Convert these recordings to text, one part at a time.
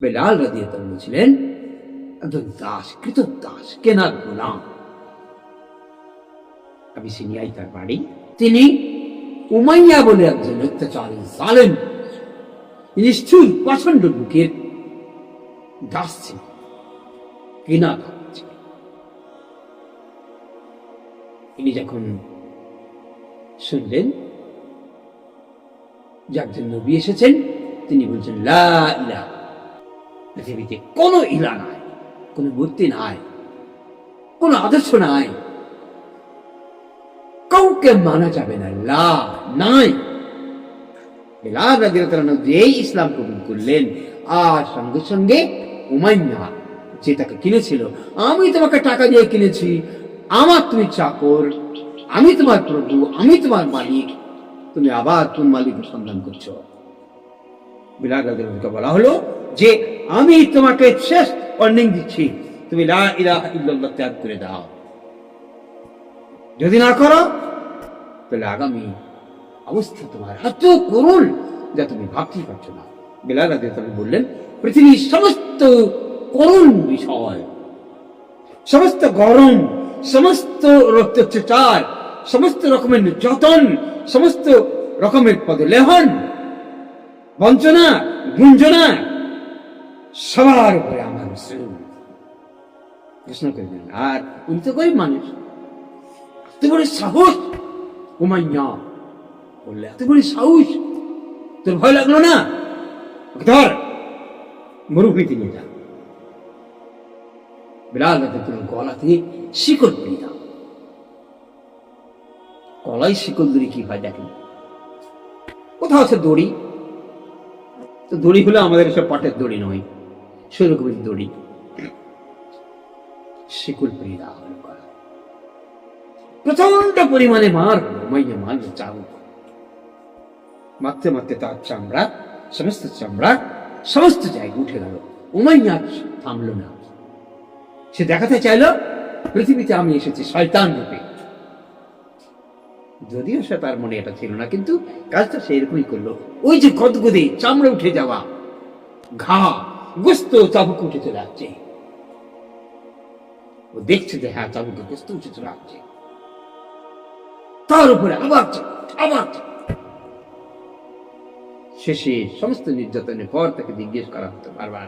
বেলাল রাদিয়াল্লাহু আনহু ছিলেন একজন দাস, কৃতদাস, কেনার গোলাম। আবিসিনিয়ায় তার বাড়ি। তিনি উমাইয়া বলে একজন অত্যাচারী জালেম, নিষ্ঠুর প্রচন্ড বুকের দাস ছিলেন, কেনা দাস। তিনি যখন শুনলেন যে একজন নবী এসেছেন, তিনি বলছেন লা ইলাহা, পৃথিবীতে কোন ইলা নাই, কোন মূর্তি নাই, কোন আদর্শ নাই, কাউকে মানা যাবে না, লা নাই। বেলাল রাদিয়াল্লাহু আনহু যেই ইসলাম কবুল করলেন, আর সঙ্গে সঙ্গে উমাইয়া যে তাকে কিনেছিল, আমি তোমাকে টাকা দিয়ে কিনেছি, আমার তুমি চাকর, আমি তোমার প্রভু, আমি তোমার মালিক, তুমি আবার কোন মালিকের সন্ধান করছো? বেলাল রাদিয়াল্লাহু আনহুকে বলা হলো যে আমি তোমাকে শেষ ওয়ার্নিং দিচ্ছি, তুমি লা ইলাহা ইল্লাল্লাহ ত্যাগ করে দাও। যদি না করো তাহলে আগামী অবস্থা তোমার এত করুণ যা তুমি ভাবতেই পারছো না। বেলাল রাদিয়াল্লাহু আনহু বললেন, পৃথিবীর সমস্ত করুণ বিষয়, সমস্ত গরম, সমস্ত রক্তচার, সমস্ত রকমের নির্যাতন, সমস্ত রকমের পদলেহন, বঞ্চনা, গুঞ্জনা, সবার উপরে আমার রাসূল প্রশ্ন করে দিলেন। আর উনি তো গরিব মানুষ, এত বড় সাহস! উমাইয়া বললে, এত বড় সাহস, তোর ভয় লাগলো না? ধর, মরুভূমিতে নিয়ে যা। বেলাল রাদিয়াল্লাহু আনহু গলা থেকে শিকল পেয়ে দাও। গলায় শিকল দড়ি কি হয় দেখেন, কোথাও আছে দড়ি, তো দড়ি হলো আমাদের এসব পাটের দড়ি নয়, সেরকমের দড়ি, শিকল পেয়ে দেওয়া হলো গলা। প্রচন্ড পরিমাণে মার উমাইয়া মারল চাবুক, মারতে মারতে তার চামড়া, সমস্ত চামড়া সমস্ত জায়গায় উঠে গেল। উমাইয়া থামলো না, সে দেখাতে চাইল পৃথিবীতে আমি এসেছি শয়তান রূপে। যদিও সে তার মনে এটা ছিল না, কিন্তু কাজটা সে এরকমই করলো। ওই যে গদগদে চামড়া উঠে যাওয়া, ঘা, গোস্ত, চাবুক উঠে চলে আসছে, ও দেখছে যে হ্যাঁ চাবুকে গোস্ত উঠে চলে আসছে, তার উপরে আবার আবার। শেষে সমস্ত নির্যাতনের পর তাকে জিজ্ঞেস করা হতো বারবার,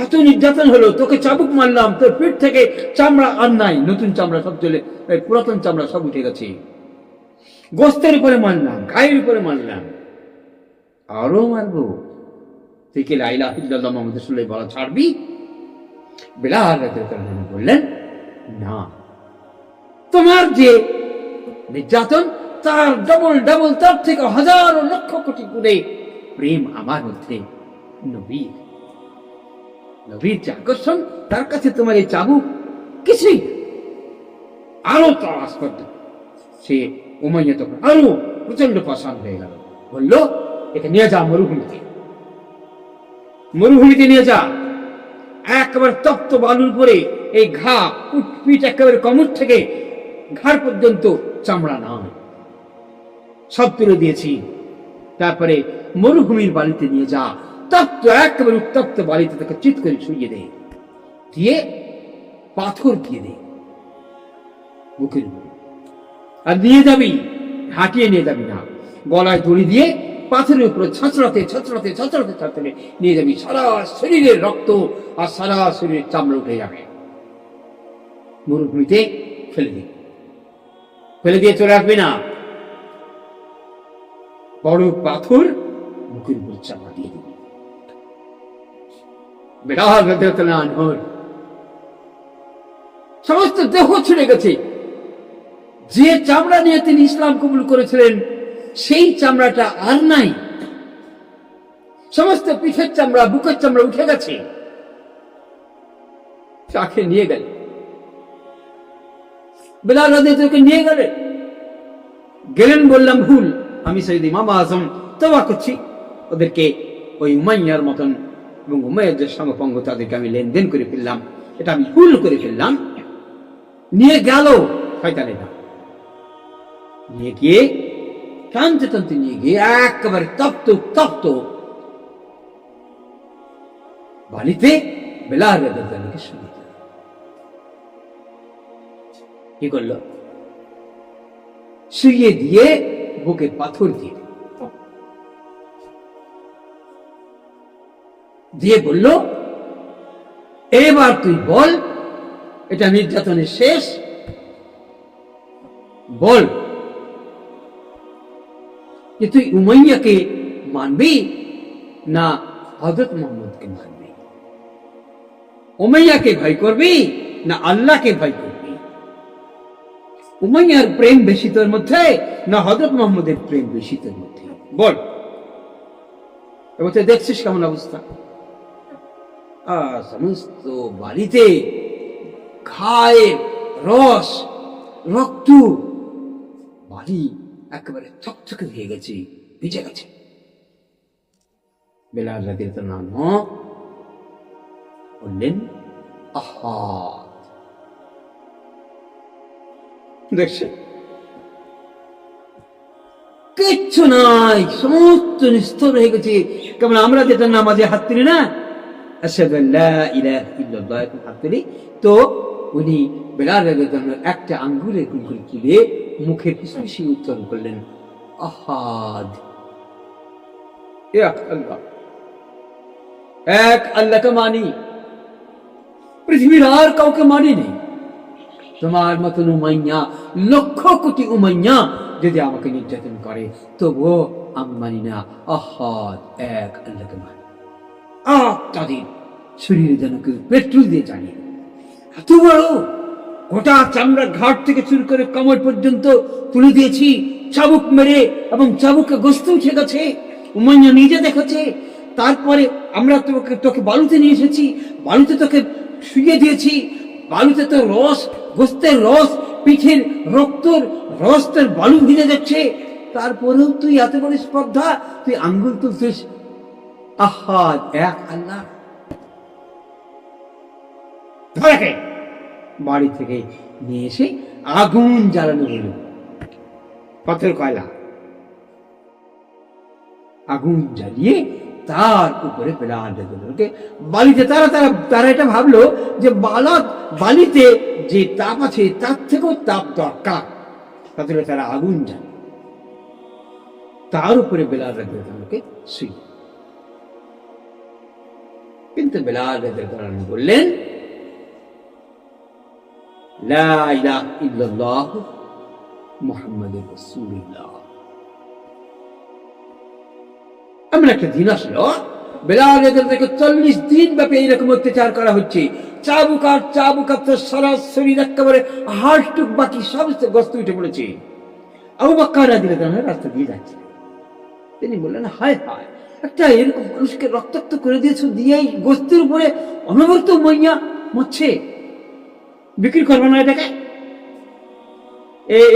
এত নির্যাতন হলো, তোকে চাবুক মারলাম, তোর পিঠ থেকে চামড়া আর নাই, নতুন চামড়া সব চলে, পুরাতন চামড়া সব উঠে গেছে, গোস্তের উপরে মারলাম, গায়ের উপরে মারলাম, আরো মারবো, তুই কি লা ইলাহা ইল্লাল্লাহ মুহাম্মাদুর রাসূলুল্লাহ বলা ছাড়বি? বেলাল রাদিয়াল্লাহু আনহু বললেন, না, তোমার যে নির্যাতন তার ডবল ডবল, তার থেকে হাজার লক্ষ কোটি গুণে প্রেম আমার মধ্যে নবীর, নবীর যে আকর্ষণ, তার কাছে তোমার এই চাবুক কিছুই। আরো তার আস্পর্ধ, সে উমাইয়া তখন আরো প্রচন্ড পাষাণ হয়ে গেল, বলল, একে নিয়ে যা মরুভূমিতে, মরুভূমিতে নিয়ে যা, একেবারে তপ্ত বালুর পরে এই ঘা, পিঠ একেবারে কোমর থেকে ঘাড় পর্যন্ত চামড়া নাই, সব তুলে দিয়েছি। তারপরে মরুভূমির বালিতে নিয়ে যা, তপ্ত একেবারে উত্তপ্ত বালিতে তাকে চিৎ করে শুইয়ে দে, দিয়ে পাথর দিয়ে দে বুকের উপরে, আর নিয়ে যাবি, হাঁটিয়ে নিয়ে যাবি না, গলায় দড়ি দিয়ে পাথরের উপরে ছচড়াতে ছচড়াতে ছচড়াতে ছচড়াতে নিয়ে যাবি, সারা শরীরের রক্ত আর সারা শরীরের চামড়া উঠে যাবে, মরুভূমিতে ফেলে দিবি, ফেলে দিয়ে চলে আসবি না, বড় পাথর বুকের উপর চাপা দিয়ে দিবি। বেলাল রাদিয়াল্লাহু আনহুর সমস্ত দেহ ছিঁড়ে গেছে, যে চামড়া নিয়ে তিনি ইসলাম কবুল করেছিলেন সেই চামড়াটা আর নাই, সমস্ত পিঠের চামড়া, বুকের চামড়া উঠে গেছে। তাকে নিয়ে গেল, বেলাল রাদিয়াল্লাহু আনহু নিয়ে গেলেন, বললাম ভুল, আমি সৈয়দ ইমাম আজম তওবা করছি, ওদেরকে ওই উমাইয়ার মতন এবং উমাইয়ার যে সঙ্গপঙ্গ, তাদেরকে আমি লেনদেন করে ফেললাম, এটা আমি ভুল করে ফেললাম। নিয়ে গেল শয়তানেরা, নিয়ে গিয়ে টানতে টানতে নিয়ে গিয়ে একেবারে তপ্ত তপ্ত বালিতে বেলাল রাদিয়াল্লাহু আনহুকে শুয়ে দিল। কি করলো? শুয়ে দিয়ে বুকে পাথর দিয়ে দিয়ে বলল, এবার তুই বল, এটা নির্যাতনের শেষ, বল যে তুই উমাইয়াকে মানবি না হযরত মুহাম্মদকে মানবি? উমাইয়াকে ভয় করবি না আল্লাহকে ভয় করবি? উমাইয়ার প্রেম বেশি তোর মধ্যে না হযরত মুহাম্মদের প্রেম বেশি তোর মধ্যে? বল। এবার দেখছিস কেমন অবস্থা? সমস্ত বাড়িতে ঘায়ের রস, রক্ত, বাড়ি একেবারে থকথকে হয়ে গেছে, ভিজে গেছে। বেলাল রাদিয়াল্লাহু আনহু বললেন, আহাদ। দেখছেন, কিচ্ছু নাই, সমস্ত নিস্তর হয়ে গেছে। কেমন আমরা যেটা নামাজে হাত তুলি না, আশহাদু আল্লা ইলাহা ইল্লাল্লাহ, হাত তুলি, তো উনি বেলাল রাদিয়াল্লাহু আনহু একটা আঙ্গুলের কুলকুল তুলে মুখের ফুসফুসি উচ্চারণ করলেন, আহাদ, এক আল্লাহ, এক আল্লাহকে মানি, পৃথিবীর আর কাউকে মানি নেই। তোমার মতন উমাইয়া, লক্ষ কোটি উমাইয়া যদি আমাকে নির্যাতন করে তবুও আমি মানি না, আহাদ, এক আল্লাহকে মানি। তাদের শরীরে যেন কেউ পেট্রোল দিয়ে জ্বালিয়ে, এত বড় গোটা চামড়ার ঘাট থেকে শুরু করে কমর পর্যন্ত তুলে দিয়েছি চাবুক মেরে, এবং চাবুকে গোস্ত উঠে গেছে, উমাইয়া নিজে দেখেছে। তারপরে আমরা তোকে বালুতে নিয়ে এসেছি, বালুতে তোকে শুয়ে দিয়েছি, বালুতে তোর রস, গোস্তের রস, পিঠের রক্তর রস, তোর বালু ভিজে যাচ্ছে, তারপরেও তুই এত বড় স্পর্ধা, তুই আঙ্গুল তুলছিস, আহাদ, এক আল্লাহ। বাড়ি থেকে নিয়ে এসে আগুন জ্বালানো হলো, পাথর কয়লা, আগুন জ্বালিয়ে তার উপরে বেলাল রাদিয়াল্লাহু বালিতে, তারা এটা ভাবলো যে বালিতে যে তাপ আছে তার থেকেও তাপ দরকার, তাদের তারা আগুন জ্বালে তার উপরে বেলাল রাদিয়াল্লাহু শুয়ে। কিন্তু বেলাল রাদিয়াল্লাহু বললেন, লা ইলাহা ইল্লাল্লাহ মুহাম্মাদুর রাসূলুল্লাহ। এমন একটা দিন আসলো, বেলাল রাদিয়াল্লাহু 40 দিন ব্যাপী এইরকম অত্যাচার করা হচ্ছে, চাবুক তো সারা শরীর একেবারে হাড়টুক বাকি সমস্ত গোস্ত উঠে পড়েছে। আবু বকর রাদিয়াল্লাহু আনহু রাস্তা দিয়ে যাচ্ছে, তিনি বললেন, হায় হায়, একটা এরকম মানুষকে রক্তাক্ত করে দিয়েছো, দিয়ে গোস্তের উপরে অনবরত উমাইয়া মরছে, বিক্রি করবে না এটাকে?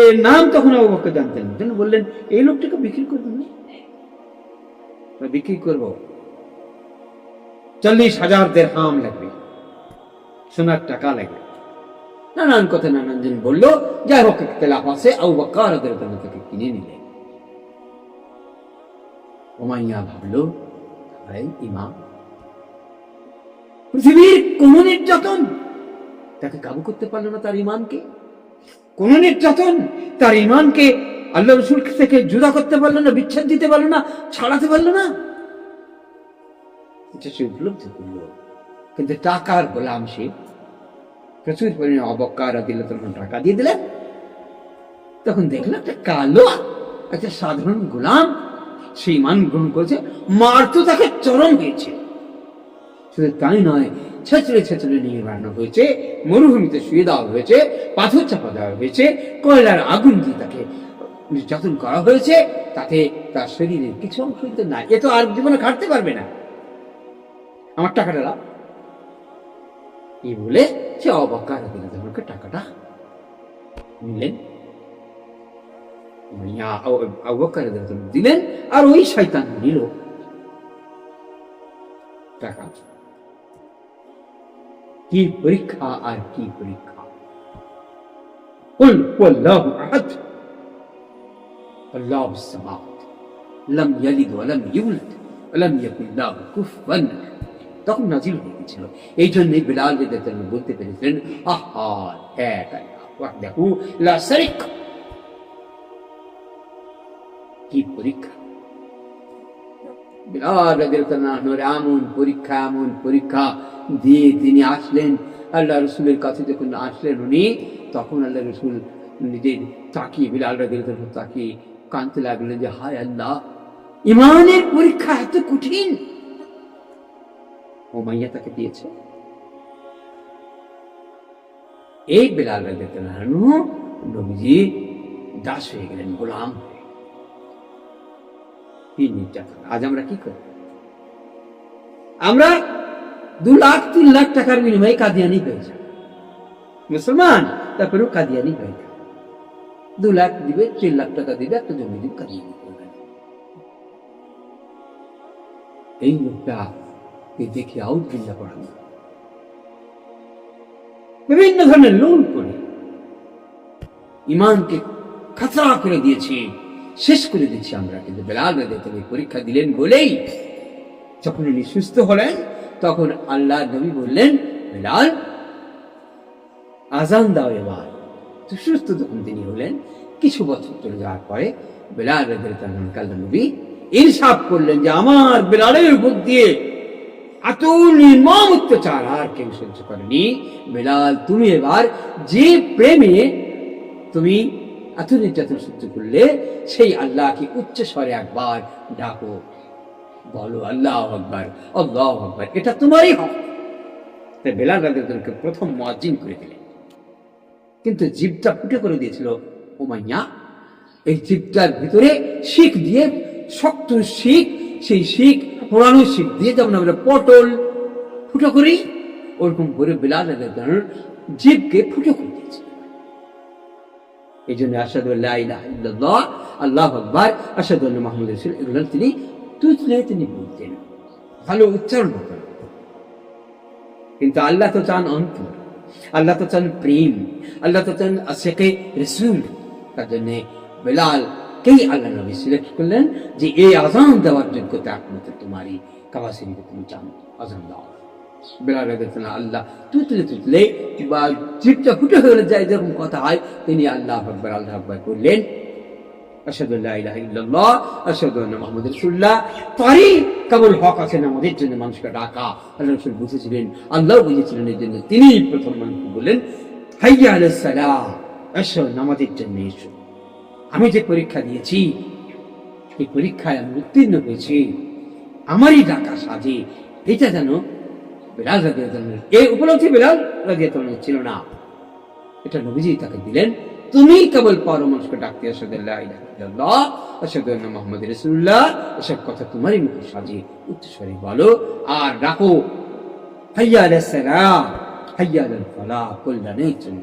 এর নাম তখন আবু বকর জানতেন না, বললেন, এই লোকটাকে বিক্রি করবে না, বিক্রি করবো, 40,000 দিরহাম লাগবে, সোনার টাকা লাগবে, নানান কথা নানান জন বললো। যাই হোক, ইখতিলাফ আছে, আবু বকর রাদিয়াল্লাহু আনহু তাকে কিনে নিলেন। উমাইয়া ভাবলো, ভাই ইমাম, পৃথিবীর কোন নির্যাতন তাকে কাবু করতে পারলো না, তার ইমানকে, কোন নির্যাতন তার ইমানকে আল্লাহ রাসূল থেকে জুদা করতে পারলো না, বিচ্ছেদ দিতে পারলো না, ছাড়াতে পারলো না। এটা সে উপলব্ধি করলো। কিন্তু টাকার গোলাম সে, প্রচুর পরিমাণে আবু বকর রাদিয়াল্লাহু আনহু টাকা দিয়ে দিলেন। তখন দেখলো একটা কালো, একটা সাধারণ গোলাম সে ইমান গ্রহণ করেছে, মারতো তাকে চরম হয়েছে। শুধু তাই নয়, ছেঁচড়ে নিয়ে বানানো হয়েছে, মরুভূমিতে শুয়ে দেওয়া হয়েছে, পাথর চাপা দেওয়া হয়েছে, কয়লার আগুন দিয়ে তাকে নির্যাতন করা হয়েছে, তাতে তার শরীরের কিছু অংশ নাই, এ তো আর জীবনে খাটতে পারবে না, আমার টাকাটা দাও, এই বলে সে আবু বকর রাদিয়াল্লাহু আনহু টাকাটা নিলেন, আবু বকর রাদিয়াল্লাহু আনহু দিলেন, আর ওই শয়তান নিল টাকা। কি পরীক্ষা আর কি পরীক্ষা! কুল হুয়াল্লাহু আহাদ, আল্লাহুস সামাদ, লাম ইয়ালিদ ওয়া লাম ইউলাদ ওয়া লাম ইয়াকুল লাহু কুফুয়ান আহাদ। তখন নাজিল হয়ে গেছিল। এই জন্যই বেলাল রাদিয়াল্লাহু আনহু বলতে পেরেছিলেন, আহা এক আল্লাহ ওয়াহদাহু লা শারীক। কি পরীক্ষা! বেলাল রাদিয়াল্লাহু আনহুর এমন পরীক্ষা দিয়ে তিনি আসলেন আল্লাহ রসুলের কাছে। যখন আসলেন উনি, তখন আল্লাহ রসুল নিজের তাকিয়ে, বেলাল রাদিয়াল্লাহু আনহু তাকিয়ে কাঁদতে লাগলেন যে, হায় আল্লাহ, ইমানের পরীক্ষা এত কঠিন উমাইয়া তাকে দিয়েছে। এই বেলাল রাদিয়াল্লাহু আনহু নবীজি দাস হয়ে গেলেন, গোলাম হয়ে। কি নির্যাতন! আজ আমরা কি করি? আমরা 2 লাখ 3 লাখ টাকার বিনিময়ে কাদিয়ানি হয়ে যায় মুসলমান, তারপরেও কাদিয়ানি হয়ে যায়। 2 লাখ দিবে, 3 লাখ টাকা দিবে, একটা জমি দিবে, কাদিয়ানি করবেন। এই লোকটা দেখে আউযবিল্লাহ পড়ান, বিভিন্ন ধরনের লোন করে ইমানকে খাতরা করে দিয়েছি, শেষ করে দিচ্ছি আমরা। কিন্তু বেলাল রাদিয়াল্লাহু আনহু পরীক্ষা দিলেন বলেই যখন উনি সুস্থ হলেন, তখন আল্লাহ নবী বললেন, বেলাল আজান দাও এবার। তো সুস্থ যখন তিনি হলেন, কিছু বছর চলে যাওয়ার পরে বেলাল রাদিয়াল্লাহু আনহু আল্লাহ নবী ইরশাদ করলেন যে, আমার বেলালের উপর দিয়ে এত নির্মম অত্যাচার আর কেউ সহ্য করেনি। বেলাল, তুমি এবার যে প্রেমে তুমি এত নির্যাতন সহ্য করলে, সেই আল্লাহকে উচ্চ স্বরে একবার ডাকো, বলো আল্লাহু আকবার, আল্লাহু আকবার, এটা তোমারই হক। তাই বেলাল রাদিয়াল্লাহু আনহুকে প্রথম মুয়াজ্জিন করে দিলেন। কিন্তু জিভটা ফুটে করে দিয়েছিল উমাইয়া। এই জিভটার ভিতরে শিখ দিয়ে, শক্ত শিখ, সেই শিখ, পুরানো শিখ দিয়ে যেমন আমরা পটল ফুটো করি, ওরকম করে বেলাল রাদিয়াল্লাহু আনহুর জিভকে ফুটো করে দিয়েছে। এই জন্য আশহাদু আল্লা ইলাহা ইল্লাল্লাহ, আল্লাহু আকবার, আশহাদু আন্না মুহাম্মাদুর রাসূলুল্লাহ, এগুলো তিনি তুতলে তিনি বলতেন, ভালো উচ্চারণ হতেন। কিন্তু আল্লাহ তো চান অন্তর, আল্লাহ তো চান প্রেম, আল্লাহ তো চান আশিকে রাসূল। তার জন্য বেলালকেই আল্লাহ নবী সিলেক্ট করলেন যে এই আযান দেওয়ার যোগ্যতা একমাত্র তোমারই, কাবা শরীফে তুমি চান আযান দাও। বেলাল রাদিয়াল্লাহু আনহু আল্লাহ তুতলে বা জিভটা ফুটে হয়ে যায়, যেরকম কথা হয়, তিনি আল্লাহু আকবার, আল্লাহু আকবার করলেন। আশহাদু আল্লা ইলাহা ইল্লাল্লাহ, আশহাদু আন্না মুহাম্মাদুর রাসূলুল্লাহ। তারই কেবল হক আছে আমাদের জন্য মানুষকে ডাকা। আল্লাহ রাসূল বুঝেছিলেন, আল্লাহ বুঝেছিলেন, এই জন্য তিনি প্রথম মানুষকে বললেন, হাইয়া আলাস সালাহ, আসো নামাজের জন্য এসো। আমি যে পরীক্ষা দিয়েছি, এই পরীক্ষায় আমি উত্তীর্ণ হয়েছি, আমারই ডাকা সাজে, এটা যেন বেলাল রাদিয়াল্লাহু আনহু, এই উপলব্ধি বেলাল রাদিয়াল্লাহু আনহু ছিল না, এটা নবীজি তাকে দিলেন। তুমি কেবল পারো মানুষকে ডাকতে, আশহাদু আল্লা ইলাহা ইল্লাল্লাহ, আশহাদু আন্না মুহাম্মাদুর রাসূলুল্লাহ, এসব কথা তোমারই মুখে সাজিয়ে উচ্চস্বরে বলো আর ডাকো, হাইয়া আলাস সালাহ, হাইয়া আলাল ফালাহ, কল্যাণের জন্য।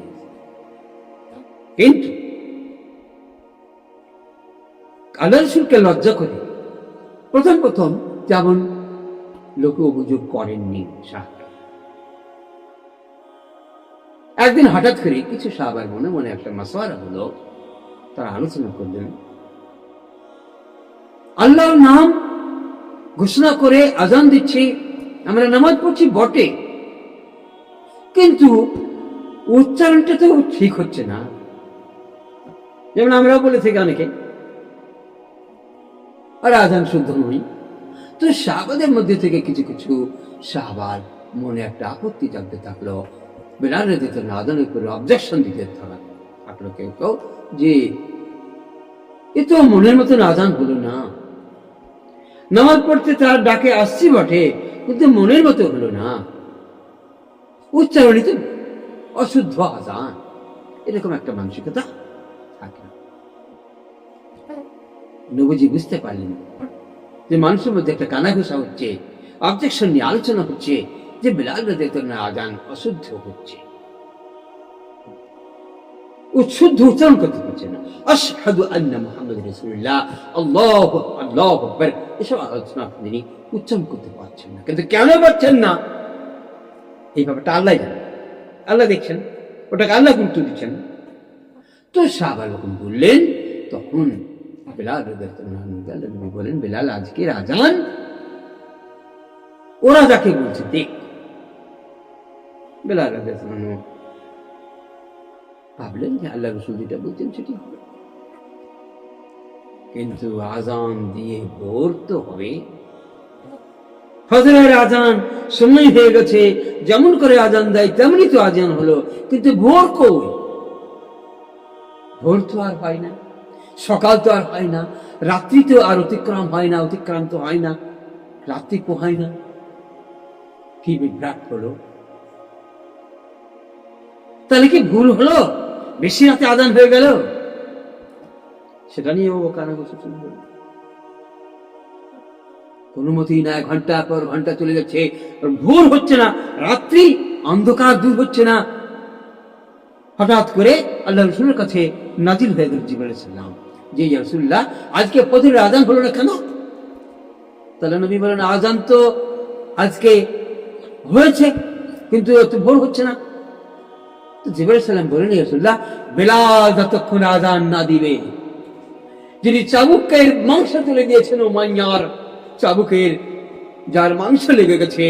কিন্তু আল্লাহ রাসূলকে লজ্জা করে প্রথম যেমন লোকে অভিযোগ করেননি সাহাবা। একদিন হঠাৎ করে কিছু সাহাবার মনে মনে একটা মাসওয়ারা হলো, তারা আলোচনা করলেন, আল্লাহর নাম ঘোষণা করে আজান দিচ্ছি, আমরা নামাজ পড়ছি বটে, কিন্তু উচ্চারণটা তো ঠিক হচ্ছে না। যেমন আমরাও বলে থাকি অনেকে, আর আজান শুদ্ধ নই। তো সাহাবাদের মধ্যে থেকে কিছু কিছু সাহাবার মনে একটা আপত্তি জানতে থাকলো, বেলাল রাদিয়াল্লাহু আনহু আজানের উপরে অবজেকশন দিতে থাকলো কেউ কেউ, যে এ তো মনের মতন আজান হলো না, নামাজ পড়তে তার ডাকে আসছি বটে, কিন্তু মনের মতো হলো না, উচ্চারণিত অশুদ্ধ আজান। এরকম একটা মানসিকতা থাকে। নবীজি বুঝতে পারলেন যে মানুষের মধ্যে একটা কানাঘুষা হচ্ছে, অবজেকশন নিয়ে আলোচনা হচ্ছে, যে বেলাল রাদিয়াল্লাহু আনহু আজান অশুদ্ধ হচ্ছে, শুদ্ধ উচ্চারণ করতে পারছে না। আশহাদু আন্না মুহাম্মাদুর রাসূলুল্লাহ, আল্লাহু আকবার, এসব আলোচনা তিনি উচ্চারণ করতে পারছেন না। কিন্তু কেন পারছেন না, এই ব্যাপারটা আল্লাহ জানেন, আল্লাহ দেখছেন, ওটাকে আল্লাহ গুরুত্ব দিচ্ছেন। তো সাহাবা লোকজন বললেন, তখন বেলাল রাদিয়াল্লাহু আনহু বলেন, বেলাল আজকের আজান ওরা যাকে বলছে দেখ। বেলাল রাদিয়াল্লাহু আনহু ভাবলেন যে আল্লাহ রাসূল যেটা বলছেন সেটি হবে, কিন্তু আজান দিয়ে ভোর তো হবে। ফজরের আজান সময় হয়ে গেছে, যেমন করে আজান দেয় তেমনি তো আজান হলো, কিন্তু ভোর কই? ভোর তো আর হয় না, সকাল তো আর হয় না, রাত্রি তো আর অতিক্রম হয় না, অতিক্রান্ত হয় না, রাত্রি পোহায় না। কি বিভ্রাট হলো! তাহলে কি ভুল হলো? বেশি রাতে আজান হয়ে গেল? সেটা নিয়ে ও কানাঘুষা শুরু হলো। কোনো মতেই না, ঘন্টা পর ঘন্টা চলে যাচ্ছে, ভোর হচ্ছে না, রাত্রি অন্ধকার দূর হচ্ছে না। হঠাৎ করে আল্লাহ রাসূলের কাছে নাজিল হয়ে গেল জিবরাইল আলাইহিস সালাম, যে ইয়া রাসূলুল্লাহ, আজকে ফজরের আজান হলো না কেন? তাহলে নবী বলেন, আজান তো আজকে হয়েছে, কিন্তু ভোর হচ্ছে না। তো জিবরাইল আলাইহিস সালাম বলেন, ইয়া রাসূলুল্লাহ, বেলাল যতক্ষণ আজান না দিবে, যিনি চাবুকের মাংস তুলে দিয়েছেন উমাইয়ার, চাবুকের যার মাংস লেগে গেছে,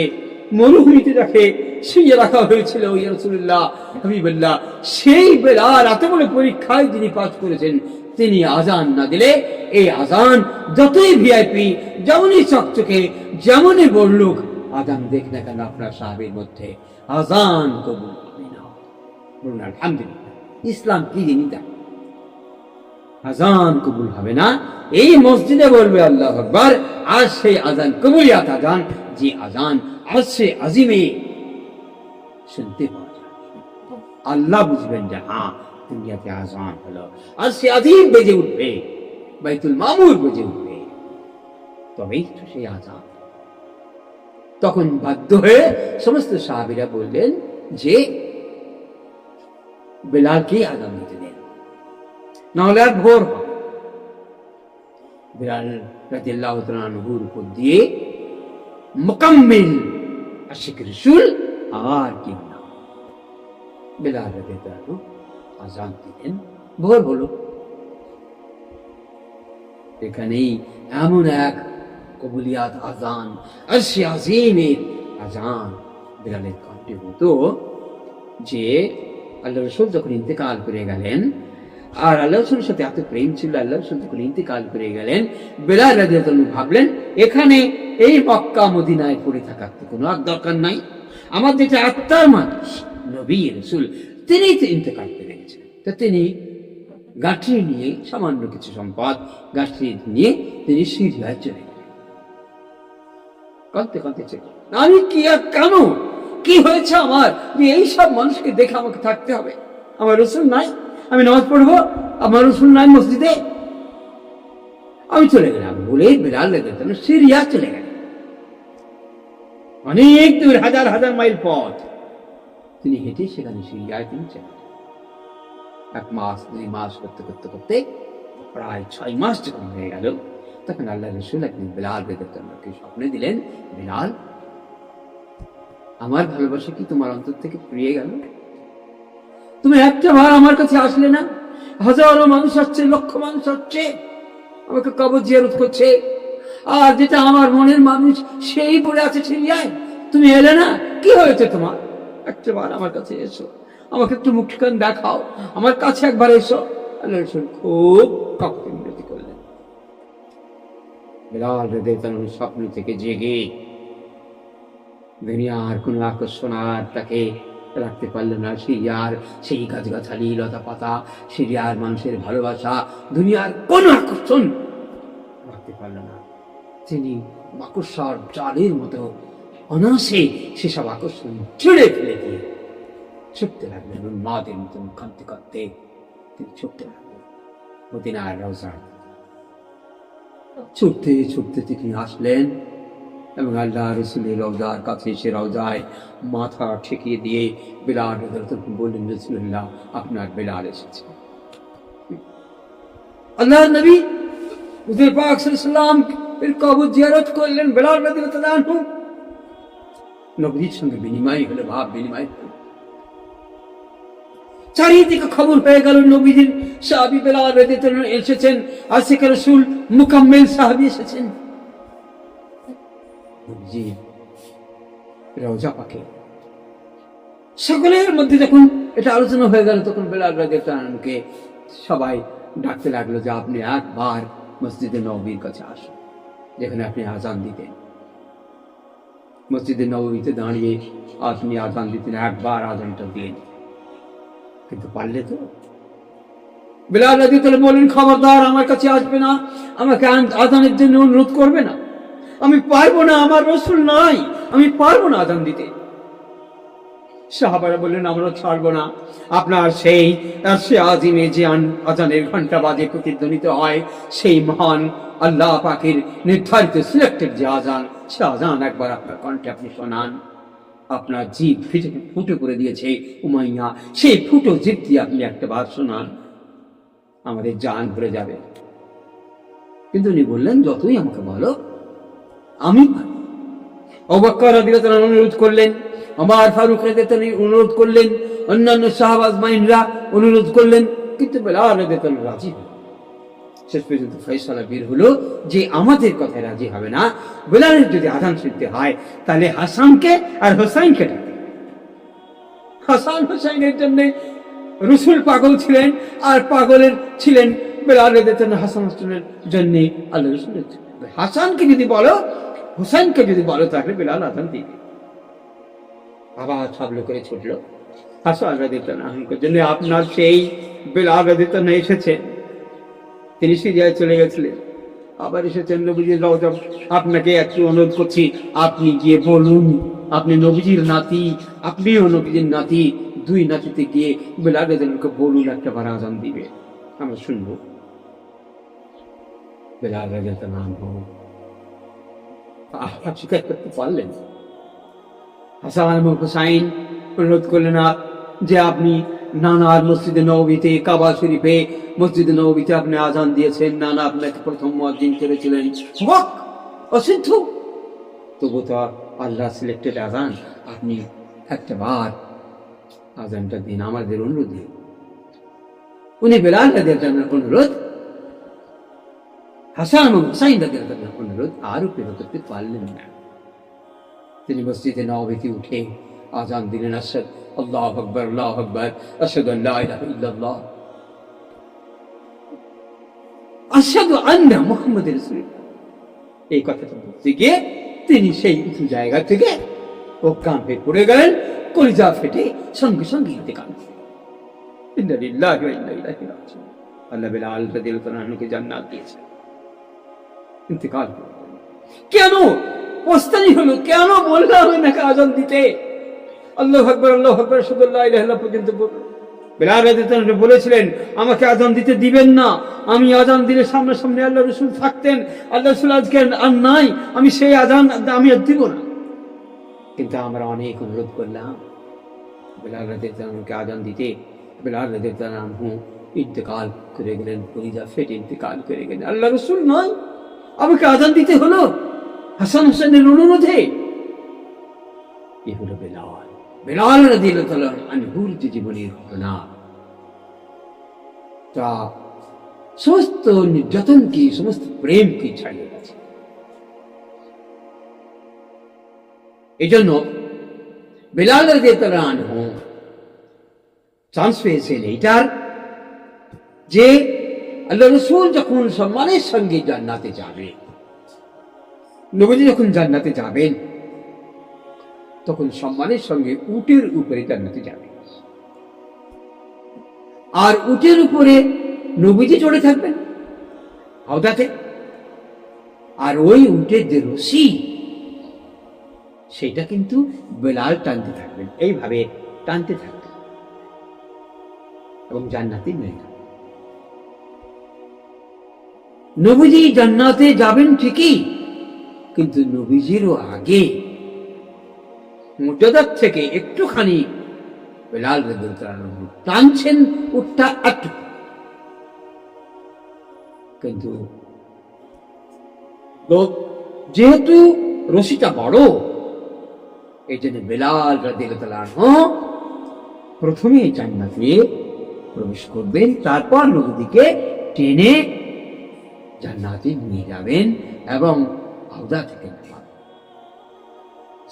মরুভূমিতে যাকে শুইয়ে রাখা হয়েছিল, ইয়া রাসূলুল্লাহ হাবিবাল্লাহ, সেই বেলাল এত বড় পরীক্ষায় যিনি পাস করেছেন, তিনি আজান না দিলে এই আজান যতই ভিআইপি, যেমনই চকচকে, যেমনই বড়লোক আজান দেখ না কেন, আপনার সাহাবীর মধ্যে আজান কবুল হবে না। বলুন আলহামদুলিল্লাহ। ইসলাম কি জিনিস? আজান কবুল হবে না, এই মসজিদে বলবে আল্লাহু আকবার, আর সেই আজান কবুলিয়াত আজান, যে আজান আরশে আজিমে শুনতে পাওয়া যায়। আল্লাহ বুঝবেন যে হ্যাঁ, দুনিয়াতে আজান হলো, আরশে আজিম বেজে উঠবে, বাইতুল মামুর বেজে উঠবে, তবেই তো সেই আজান। তখন বাধ্য হয়ে সমস্ত সাহাবীরা বললেন যে বেলালকে আজান দিতে দেন, নাহলে আর ভোর হবে। বেলাল রাদিয়াল্লাহু তাআলা আনহুর উপর দিয়ে মুকাম্মিল আশিক রাসূল আর কেউ না। বেলাল রাদিয়াল্লাহু আনহু আজান দিলেন, ভোর হলো। এখানেই এমন এক কবুলিয়াত আজান, আরশে আজিমের আজান বেলালের কণ্ঠে হতো যে আল্লাহ রাসূল যখন ইন্তেকাল করে গেলেন, আর আল্লাহ রাসূলের সাথে এত প্রেম ছিল, আল্লাহ রাসূল যখন ইন্তেকাল করে গেলেন, বেলাল রাদিয়াল্লাহু আনহু ভাবলেন, এখানে এই মক্কা মদিনায় পড়ে থাকার তো কোনো দরকার নাই, আমার যেটা আত্মার মানুষ নবী রাসূল, তিনি তো ইন্তেকাল করে গেছেন, তো তিনি গাঁঠি নিয়ে, সামান্য কিছু সম্পদ গাঁঠি নিয়ে তিনি সিরিয়ায় চলে গেলেন। কাঁদতে কাঁদতে চলে, আমি কি আর কেন, কি হয়েছে আমার যে এইসব মানুষকে দেখে আমাকে থাকতে হবে? আমার রাসূল নাই, আমি নামাজ পড়বো, আমার রাসূল নাই মসজিদে, আমি চলে গেলাম বলে বেলাল রাদিয়াল্লাহু আনহু সিরিয়া চলে গেলেন। অনেক দূর, হাজার হাজার মাইল পথ তিনি হেঁটে সেখানে সিরিয়ায় তিনি চলে গেলেন। 1 মাস 2 মাস করতে করতে করতে প্রায় 6 মাস যখন হয়ে গেল, তখন আল্লাহ রাসূল একদিন বেলাল রাদিয়াল্লাহু আনহুকে স্বপ্নে দিলেন, বেলাল, আমার ভালোবাসা কি তোমার অন্তর থেকে ফুরিয়ে গেল? তুমি একটা বার আমার কাছে আসলে না? হাজারো মানুষ আসছে, লক্ষ মানুষ আসছে, আমাকে কবর জিয়ারত করছে, আর যেটা আমার মনের মানুষ সেই পড়ে আছে সিরিয়ায়, তুমি এলে না? কি হয়েছে তোমার? একটা বার আমার কাছে এসো, আমাকে একটু মুখখান দেখাও, আমার কাছে একবার এসো। আল্লাহ রাসূল খুব কাকুতি মিনতি করলেন। বেলাল রাদিয়াল্লাহু আনহু স্বপ্ন থেকে জেগে দুনিয়ার কোন আকর্ষণ আর তাকে রাখতে পারলো না। সিরিয়ার সেই গাছগাছালি, লতা পাতা, সিরিয়ার মানুষের ভালোবাসা, দুনিয়ার কোন আকর্ষণ রাখতে পারলো না। তিনি মাকড়সার জালের মতো অনায়াসে সেসব আকর্ষণ ছেড়ে ফেলে দিয়ে ছুটতে লাগলেন, উন্মাদের মতন কাঁদতে কাঁদতে তিনি ছুটতে লাগলেন মদিনার রওজায়। ছুটতে ছুটতে তিনি আসলেন এবং আল্লাহ রাসূলের রওজার কাছে এসে রওজায় মাথা ঠেকিয়ে দিয়ে বেলাল রাদিয়াল্লাহু আনহু বললেন, রাসূলুল্লাহ, আপনার বেলাল এসেছে। আল্লাহর নবী হুজুর পাক সাল্লাল্লাহু আলাইহি ওয়াসাল্লাম এর কবর জিয়ারত করলেন। বেলাল রাদিয়াল্লাহু আনহু নবীর সঙ্গে বিনিময় হলো, ভাব বিনিময় হলো। চারিদিকে খবর হয়ে গেল নবীর সাহাবী বেলাল রাদিয়াল্লাহু আনহু এসেছেন, আশিক রাসূল মুকাম্মিল সাহাবী এসেছেন। নবীজি রওজা পাকে। সকলের মধ্যে যখন এটা আলোচনা হয়ে গেল, তখন বেলাল রাদিয়াল্লাহু আনহুকে সবাই ডাকতে লাগলো যে আপনি একবার মসজিদে নববীর কাছে আসুন, যেখানে আপনি আজান দিতেন। মসজিদে নববীতে দাঁড়িয়ে আপনি আজান দিতেন, একবার আজানটা দিন। কিন্তু পারলে তো? বেলাল রাদিয়াল্লাহু আনহু বলেন, খবরদার, আমার কাছে আসবে না, আমাকে আজানের জন্য অনুরোধ করবে না, আমি পারবো না, আমার রাসূল নাই, আমি পারবো না আজান দিতে। সাহাবারা বললেন, আমরা ছাড়বো না। আপনার সেই আজিমে যে আজানের ঘন্টা বাজে প্রতিধ্বনিত হয়, সেই মহান আল্লাহ পাকের নির্ধারিত সিলেক্টেড যে আজান, সে আজান একবার আপনার কণ্ঠে আপনি শোনান। আপনার জিভ ফুটো করে দিয়েছে উমাইয়া, সেই ফুটো জিভ দিয়ে আপনি একটা বার শোনান, আমাদের জান ভরে যাবে। কিন্তু উনি বললেন, যতই আমাকে বলো, আমি আবু বকর রাদিয়াল্লাহু আনহু অনুরোধ করলেন, ওমর ফারুক রাদিয়াল্লাহু আনহু অনুরোধ করলেন, অন্যান্য সাহাবা আজমাইনরা অনুরোধ করলেন, কিন্তু বেলাল রাদিয়াল্লাহু আনহু রাজি হলেন। শেষ পর্যন্ত ফয়সালা বের হলো যে আমাদের কথায় রাজি হবে না, বেলালের যদি আজান শুনতে হয় তাহলে হাসানকে আর হোসাইনকে ডাকে। হাসান হোসাইনের জন্য রাসূল পাগল ছিলেন, আর পাগলের ছিলেন বেলাল রাদিয়াল্লাহু আনহু। হাসান হোসেনের জন্য আল্লাহ রাসূল। হাসানকে যদি বলো, হোসেনকে যদি বলো, তাহলে বেলাল আজান দিবে। আবার ছাবলো করে ছুটলো হাসান রাদিয়াল্লাহু আনহুর জন্য। আপনার সেই বেলাল রাদিয়াল্লাহু আনহু এসেছে, তিনি সিরিয়ায় চলে গেছিলেন, আবার এসেছেন নবীজির রওজা। আপনাকে একটু অনুরোধ করছি, আপনি গিয়ে বলুন, আপনি নবীজির নাতি, আপনিও নবীজির নাতি, দুই নাতিতে গিয়ে বেলাল রাদিয়াল্লাহু আনহুকে বলুন একটা বার আজান দিবে, আমরা শুনবো। বেলাল রাদিয়াল্লাহু আনহু স্বীকার করতে পারলেন। হাসান এবং হুসাইন অনুরোধ করলেন যে আপনি নানার মসজিদে নববীতে, কাবা শরীফে মসজিদে নববীতে আপনি আজান দিয়েছেন, নানা আপনাকে প্রথম মুয়াজ্জিন করেছিলেন, অসিদ্ধ, তবু তো আল্লাহ সিলেক্টেড আজান, আপনি একটা বার আজানটা দিন, আমাদের অনুরোধ দিন। উনি বেলাল রাদিয়াল্লাহু আনহুর অনুরোধ, হাসান এবং হুসাইন রাদিয়াল্লাহু আনহুর অনুরোধ আরো পেরো করতে পারলেন না। তিনি মসজিদে নববীতে উঠে আজান দিলেন, আশহাদু আল্লাহু আকবার, আল্লাহু আকবার, আশহাদু আল্লা ইলাহা ইল্লাল্লাহ, আশহাদু আন্না মুহাম্মাদুর রাসূলুল্লাহ। এই কথাটা বলতে গিয়ে তিনি সেই উঁচু জায়গা থেকে ও কাঁপে পড়ে গেলেন, কলিজা ফেটে সঙ্গে সঙ্গে ইন্তেকাল। ইন্না লিল্লাহি ওয়া ইন্না ইলাইহি রাজিউন। আল্লাহ বেলাল রাদিয়াল্লাহু আনহুকে জান্নাত দিয়েছেন। ইন্তেকাল কেন? পস্তানি হলো কেন? বললাম নাকি আজান দিতে, আল্লাহু আকবার, আল্লাহু আকবার, আশহাদু আল্লা ইলাহা ইল্লাল্লাহ পর্যন্ত বলল। বেলাল রাদিয়াল্লাহু আনহু বলেছিলেন, আমাকে আজান দিতে দিবেন না, আমি আজান দিলে সামনে সামনে আল্লাহ রাসূল থাকতেন, আল্লাহ রাসূল আজকে আর নাই, আমি সেই আজান আমি আর দিব না। কিন্তু আমরা অনেক অনুরোধ করলাম বেলাল রাদিয়াল্লাহু আনহুকে আজান দিতে, বেলাল রাদিয়াল্লাহু আনহু ইন্তেকাল করে গেলেন, কলিজা ফেটে ইন্তেকাল করে গেলেন। আল্লাহ রাসূল নয়, আমাকে আজান দিতে হলো হাসান হোসেনের অনুরোধে। এ হলো বেলাল, বেলাল রাদিয়াল্লাহু আনহুর যে জীবনের ঘটনা, তা সমস্ত নির্যাতনকে, সমস্ত প্রেমকে ছাড়িয়ে গেছে। এই জন্য বেলাল রাদিয়াল্লাহু আনহু চান্স পেয়েছেন এইটার, যে আল্লাহ রাসূল যখন সম্মানের সঙ্গে জান্নাতে যাবে, নবীজি যখন জান্নাতে যাবেন, তখন সম্মানের সঙ্গে উটের উপরে জান্নাতে যাবে, আর উটের উপরে নবীজি চড়ে থাকবেন হাওদাতে, আর ওই উটের যে রশি, সেটা কিন্তু বেলাল টানতে থাকবেন, এইভাবে টানতে থাকবেন, এবং জান্নাতে নিয়ে যাবেন। নবীজি জান্নাতে যাবেন ঠিকই, কিন্তু নবীজিরও আগে মর্যাদার থেকে একটুখানি বেলাল রাদিয়াল্লাহু আনহু টানছেন উটটা একটু, কিন্তু যেহেতু রশিটা বড়, এই জন্য বেলাল রাদিয়াল্লাহু আনহু প্রথমে জান্নাতে প্রবেশ করবেন, তারপর নবীকে টেনে জান্নাতে নিয়ে যাবেন এবং হাওদা থেকে নামাবেন।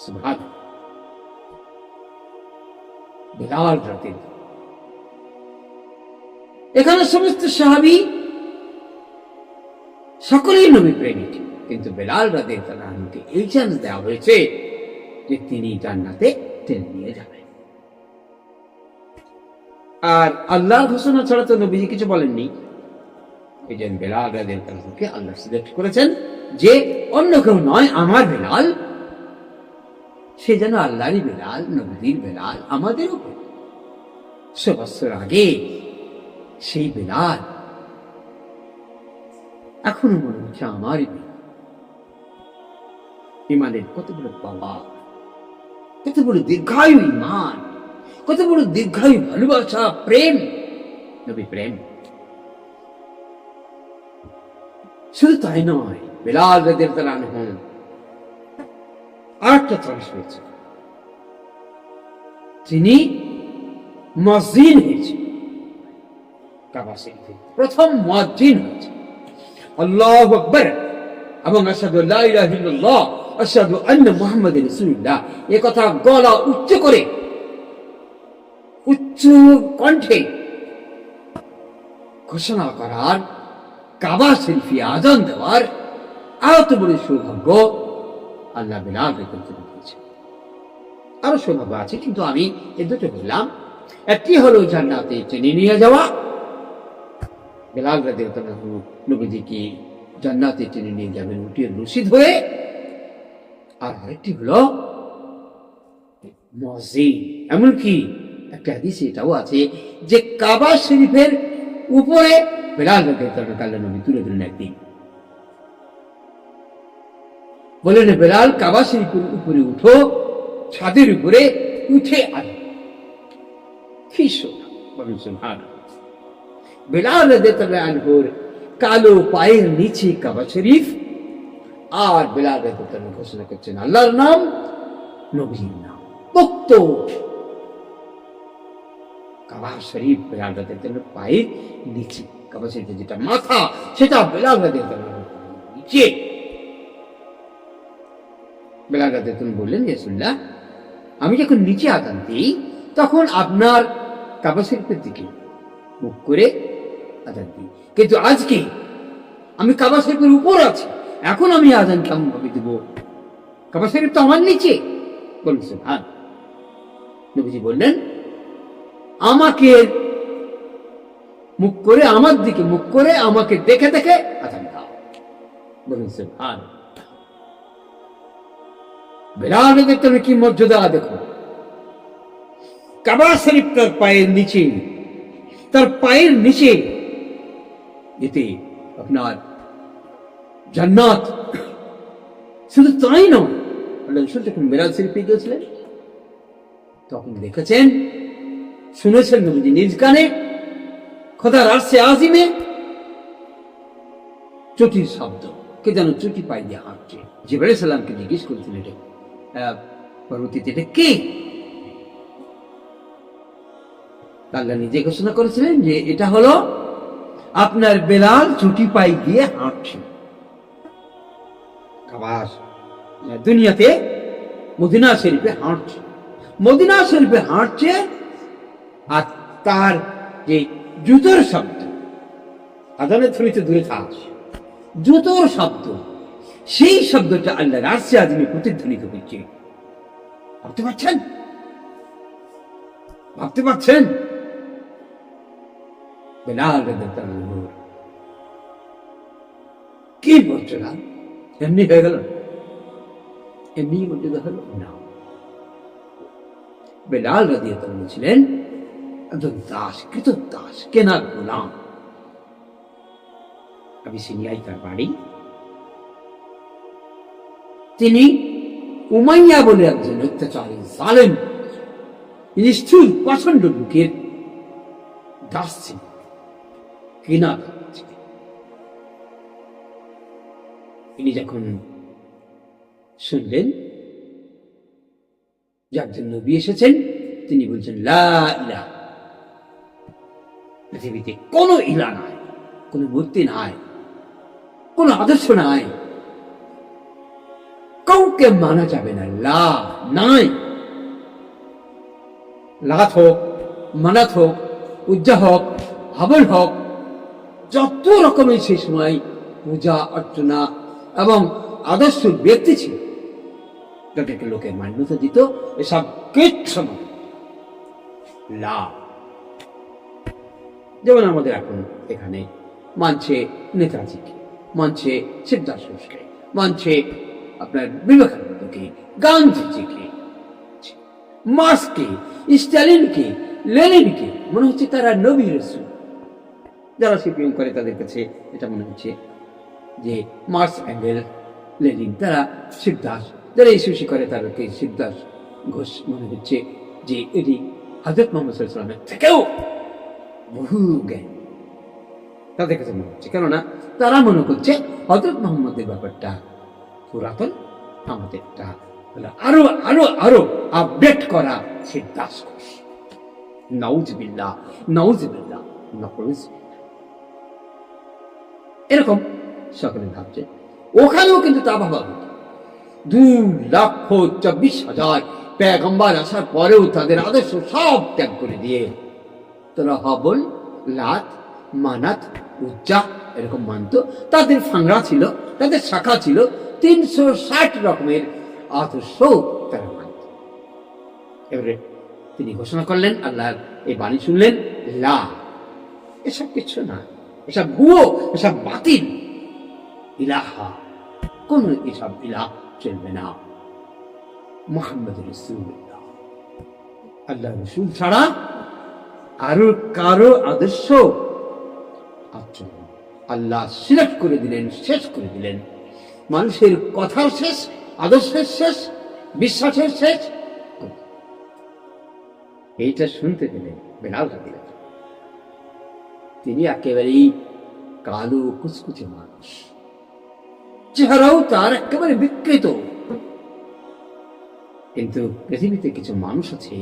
সুবহানাল্লাহ। বেলাল রাদিয়াল্লাহু। এখানে সমস্ত সাহাবী সকলেই নবী প্রেমিক, কিন্তু বেলাল রাদিয়াল্লাহু আনহুকে এই চান্স দেওয়া হয়েছে যে তিনি জান্নাতে টেনে নিয়ে যাবেন। আর আল্লাহর ঘোষণা ছাড়া তো নবীজি কিছু বলেননি। এই যে বেলাল রাদিয়াল্লাহু আনহুকে আল্লাহ সিলেক্ট করেছেন যে অন্য কেউ নয়, আমার বেলাল, সে যেন আল্লাহরই বেলাল, নবীর বেলাল, আমাদেরও বেলাল। 100 বছর আগে সেই বেলাল এখনো মনে হচ্ছে আমারই বেলাল। ইমানের কত বড় পাওয়া, কত বড় দীর্ঘায়ু ইমান, কত বড় দীর্ঘায়ু ভালোবাসা, প্রেম, নবী প্রেম। শুধু তাই নয়, বেলাল রাদিয়াল্লাহু আনহু আরেকটা চান্স হয়েছে, তিনি মুয়াজ্জিন হয়েছে কাবা শরীফে, প্রথম মুয়াজ্জিন হয়েছে। আল্লাহু আকবার এবং আশহাদু আল্লা ইলাহা ইল্লাল্লাহ আশহাদু আন্না মুহাম্মাদুর রাসূলুল্লাহ, এই কথা গলা উচ্চ করে, উচ্চ কণ্ঠে ঘোষণা করার, কাবা শরীফে আযান দেওয়ার এত বড় সৌভাগ্য আল্লাহ বেলাল রাদিয়াল্লাহু দিয়েছে। আরো সৌভাগ্য আছে, কিন্তু আমি এই দুটো বললাম। একটি হলো জান্নাতে টেনে নিয়ে যাওয়া, বেলাল রাদিয়াল্লাহু আনহু নবীজিকে জান্নাতে টেনে নিয়ে যাবেন উটের রশিদ হয়ে। আর আরেকটি হলো মুয়াজ্জিন। এমনকি একটা হাদিসে এটাও আছে যে কাবা শরীফের উপরে বেলাল রাদিয়াল্লাহু আনহু নবী তুলে দিলেন একদিন, বললেন বেলাল কাবা শরীফের উপরে উঠো, ছাদের উপরে উঠে আলো। কি বলুন সুবহানাল্লাহ। বেলাল রাদিয়াল্লাহু আনহুর কালো পায়ের নিচে কাবা শরীফ, আর বেলাল রাদিয়াল্লাহু আনহু ঘোষণা করছেন আল্লাহর নাম, নবীর নাম, মুক্ত। কাবা শরীফ বেলাল রাদিয়াল্লাহু আনহুর পায়ের নিচে, কাবা শরীফের যেটা মাথা সেটা বেলাল রাদিয়াল্লাহু আনহুর নিচে। বেলাল রাদিয়াল্লাহু আনহু বললেন, ইয়া রাসূলুল্লাহ, আমি যখন নিচে আযান দিই তখন আপনার কাবা শরীফের দিকে মুখ করে আযান দিই, কিন্তু আজকে আমি কাবা শরীফের উপর আছি, এখন আমি আযান কেমন ভাবে দেব? কাবা শরীফ তো আমার নিচে। বলুন সুবহান। নবীজি বললেন, আমাকে মুখ করে, আমার দিকে মুখ করে, আমাকে দেখে দেখে আযান দাও। বলুন সুবহান। বেলাল রাদিয়াল্লাহু আনহু কি মর্যাদা দেখো। কাবা শরীফ তার পায়ের নিচে, তার পায়ের নিচে, এতে আপনার জান্নাত। শুধু তাই নয়, আল্লাহ রাসূল যখন মিরাজ শরীফে গিয়েছিলেন তখন দেখেছেন, শুনেছেন নবীজি নিজ কানে খোদার আরশে আজিমে চটির শব্দ, কে যেন চটি পায়ে দিয়ে হাঁটছে। জিবরাইল আলাইহিস সালামকে জিজ্ঞেস করেছিলেন, এটা পরবর্তীতে এটা কে? আল্লাহ নিজে ঘোষণা করেছিলেন যে এটা হলো আপনার বেলাল, চটি পায়ে দিয়ে হাঁটছে। কাবার দুনিয়াতে মদিনা শরীফে হাঁটছে, মদিনা শরীফে হাঁটছে, আর তার যে জুতোর শব্দ, আযানের ধ্বনিতে দূরে থাকছে, জুতোর শব্দ, সেই শব্দটা আল্লাহর আরশে আজিমে প্রতিধ্বনিত হচ্ছে। ভাবতে পারছেন? ভাবতে পারছেন? বেলাল রাদিয়াল্লাহু আনহু কি মর্যাদা! এমনি হয়ে গেল? এমনি মর্যাদা হলো না। বেলাল রাদিয়াল্লাহু আনহু ছিলেন একজন দাস, কৃতদাস, কেনার গোলাম। আবিসিনিয়ায় তার বাড়ি। তিনি উমাইয়া বলে একজন অত্যাচারী জালেম, নিষ্ঠুর পাষণ্ড লোকের দাস ছিলেন, কেনা ছিলেন। তিনি যখন শুনলেন যে একজন নবী এসেছেন, তিনি বলছেন, লা ইলাহা, পৃথিবীতে কোনো ইলাহ নাই, কোনো মূর্তি নাই, কোনো আদর্শ নাই, কাউকে মানা যাবে না, লা নাই। লাত হোক, মানাত হোক, উজ্জা হোক, হাবল হোক, যত রকমের সেই সময় পূজা অর্চনা এবং আদর্শ ব্যক্তি ছিল যাদেরকে লোকে মান্যতা দিত, এসব কিচ্ছু লাভ। যেমন আমাদের এখন এখানে মানছে নেতাজিকে, মানছে শিবদাস ঘোষকে, মানছে আপনার বিবেকানন্দকে, গান্ধীজিকে, মার্ক্সকে, স্ট্যালিনকে, লেনিনকে মনে হচ্ছে তারা নবী রাসূল। যারা সিপিএম করে তাদের কাছে এটা মনে হচ্ছে যে মার্ক্স, এঙ্গেলস, লেনিন তারা শিবদাস, যারা এসোসি করে তাদেরকে শিবদাস ঘোষ মনে হচ্ছে যে এটি হযরত মুহাম্মদ সাল্লাল্লাহু আলাইহি ওয়াসাল্লামের থেকেও বহু জ্ঞান তাদের কাছে মনে হচ্ছে। কেননা তারা মনে করছে হযরত মুহাম্মদের ব্যাপারটা পুরাতন, আমাদেরটা আরো আরো আরো আপডেট করা শিবদাস ঘোষ। নাউজুবিল্লাহ, নাউজুবিল্লাহ, নাউজুবিল্লাহ। এরকম সকলে ভাবছে। ওখানেও কিন্তু তা ভাবা হতো। 2,24,000 পেগম্বর আসার পরেও তাদের আদর্শ সব ত্যাগ করে দিয়ে তারা হবল, লাত, মানাত, উজ্জা এরকম মানত। তাদের ফাংরা ছিল, তাদের শাখা ছিল, 360 রকমের আদর্শ তারা মানত। এবারে তিনি ঘোষণা করলেন, আল্লাহর এই বাণী শুনলেন, লা, এসব কিছু না, এসব ভুয়ো, এসব বাতিল, ইলাহা, কোন এসব ইলাহ চলবে না। মুহাম্মদ রাসূলুল্লাহ, আল্লাহ রাসূল ছাড়া আরো কারো আদর্শ আচরণ আল্লাহ সিলেক্ট করে দিলেন, শেষ করে দিলেন। মানুষের কথার শেষ, আদর্শের শেষ, বিশ্বাসের শেষ। এইটা শুনতে পেলেন বেলাল রাদিয়াল্লাহু আনহু। তিনি একেবারেই কালো কুচকুচে মানুষ, চেহারাও তার একেবারে বিকৃত। কিন্তু পৃথিবীতে কিছু মানুষ আছে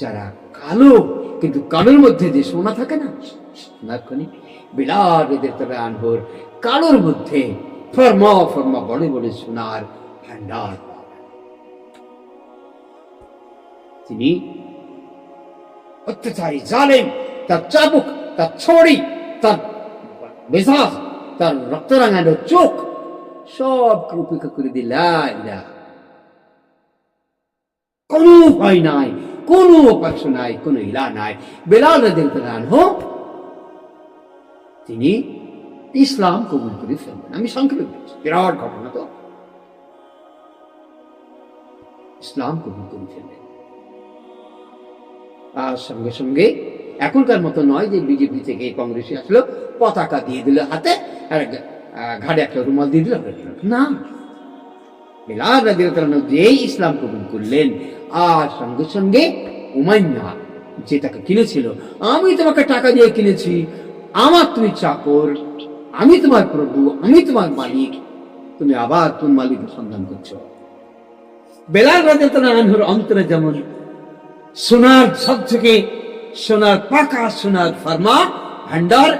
যারা কালো, কিন্তু কালোর মধ্যে যে সোনা থাকে না, সোনার খনি, বেলাল রাদিয়াল্লাহু আনহুর কালোর মধ্যে ফর্মা ফর্মা বড় বড় সোনার ভান্ডার। তিনি অত্যাচারী, জালেম, তার চাবুক, তার ছড়ি, তার মেজাজ, তার রক্ত রাঙানো চোখ সবকে উপেক্ষা করে দিলেন। কোনো ভয় নাই, কোনো উপাস্য নাই, কোনো ইলাহ নাই। বেলাল রাদিয়াল্লাহু আনহু তিনি ইসলাম কবুল করে ফেললেন। আমি সংক্ষেপে বলছি, বিরাট ঘটনা তো। ইসলাম কবুল করে ফেললেন। আর সঙ্গে সঙ্গে এখনকার মতো নয় যে বিজেপি থেকে কংগ্রেসে আসলো, পতাকা দিয়ে দিল হাতে, আর ঘাড়ে একটা রুমাল দিয়ে দিল, না। বেলাল রাদিয়াল্লাহু আনহু যেই ইসলাম কবুল করলেন, আর সঙ্গে সঙ্গে উমাইয়া যে তাকে কিনেছিল, আমি তোমাকে টাকা দিয়ে কিনেছি, আমার তুমি চাকর, আমি তোমার প্রভু, আমি তোমার মালিক, তুমি আবার তুমি মালিকের সন্ধান করছো। বেলাল রাদিয়াল্লাহু আনহুর অন্তরে যেমন সোনার ঝকঝকে, সোনার পাকা, সোনার ফার্মা ভান্ডার,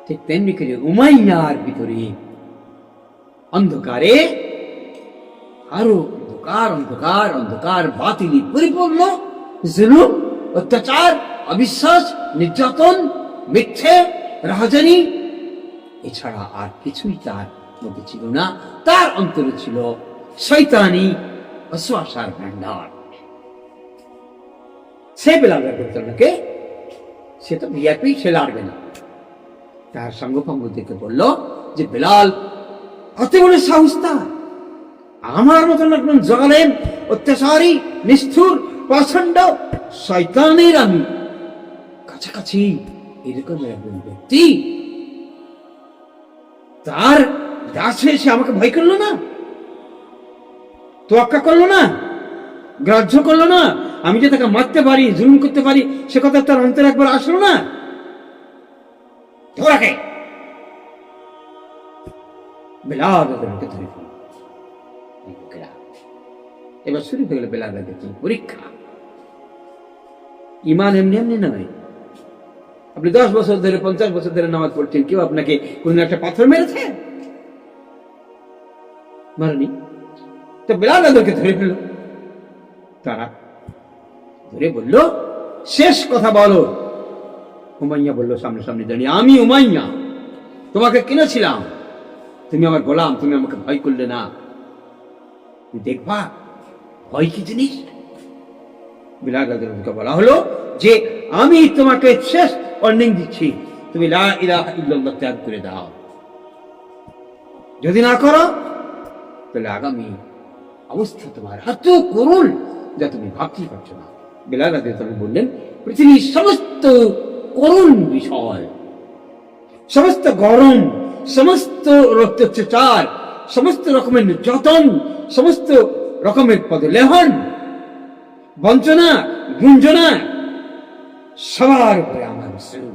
ঠিক তেমনি করে উমাইয়ার ভিতরে অন্ধকারে আরো অন্ধকার, অন্ধকার, অন্ধকার, বাতিলি পরিপূর্ণ, জুলুম, অত্যাচার, অবিশ্বাস, নির্যাতন, মিথ্যে, রাহাজানি, এছাড়া আর কিছুই তার মধ্যে ছিল না। তার অন্তরে ছিল শয়তানি অশ্বাসার ভান্ডার। সে বেলাল রাদিয়াল্লাহু আনহুকে, সে তো ভিআইপি, সে লাড়বে না। তার সঙ্গপাঙ্গ দেখে বলল যে, বেলাল, অত বড় সাহস তার, আমার মতন একজন জালেম, অত্যাচারী, নিষ্ঠুর, প্রচন্ড শয়তানের আমি কাছাকাছি এরকম একজন ব্যক্তি, তার দাসে সে আমাকে ভয় করলো না, তোয়াক্কা করলো না, গ্রাহ্য করলো না, আমি যে তাকে মারতে পারি, জুলুম করতে পারি, সে কথা তার অন্তরে একবার আসলো না। ধরাকে বেলাল রাদিয়াল্লাহু ধরে ফেলল। এবার শুরু হয়ে গেল বেলাল রাদিয়াল্লাহু পরীক্ষা। ইমান এমনি এমনি নয়। আপনি 10 বছর ধরে, 50 বছর ধরে নামাজ পড়ছেন, কেউ আপনাকে কোন একটা পাথর মেরেছে? মারেনি। তো বেলাল রাদিয়াল্লাহু ধরে ফেলল তারা। ধরে বলল, শেষ কথা বলো। উমাইয়া বলল সামনে সামনে দাঁড়িয়ে, আমি উমাইয়া, তোমাকে কিনেছিলাম, তুমি আমার গোলাম, তুমি আমাকে ভয় করলে না। দেখবা ভয় কি জিনিস। বিলাল রাদিয়াল্লাহু আনহু বলা হলো যে আমি তোমাকে শেষ ওয়ার্নিং দিচ্ছি, তুমি লা ইলাহা ইল্লাল্লাহ ত্যাগ করে দাও। যদি না করো তাহলে আগামী অবস্থা তোমার এত করুণ যা তুমি ভাবতেই পারছো না। বিলাল রাদিয়াল্লাহু আনহু বললেন, পৃথিবীর সমস্ত করুণ বিষয়, সমস্ত গরম, সমস্ত অত্যাচার, সমস্ত রকমের নির্যাতন, সমস্ত রকমের পদলেহন, বঞ্চনা, গুঞ্জনা, সবার উপরে আমার রাসূল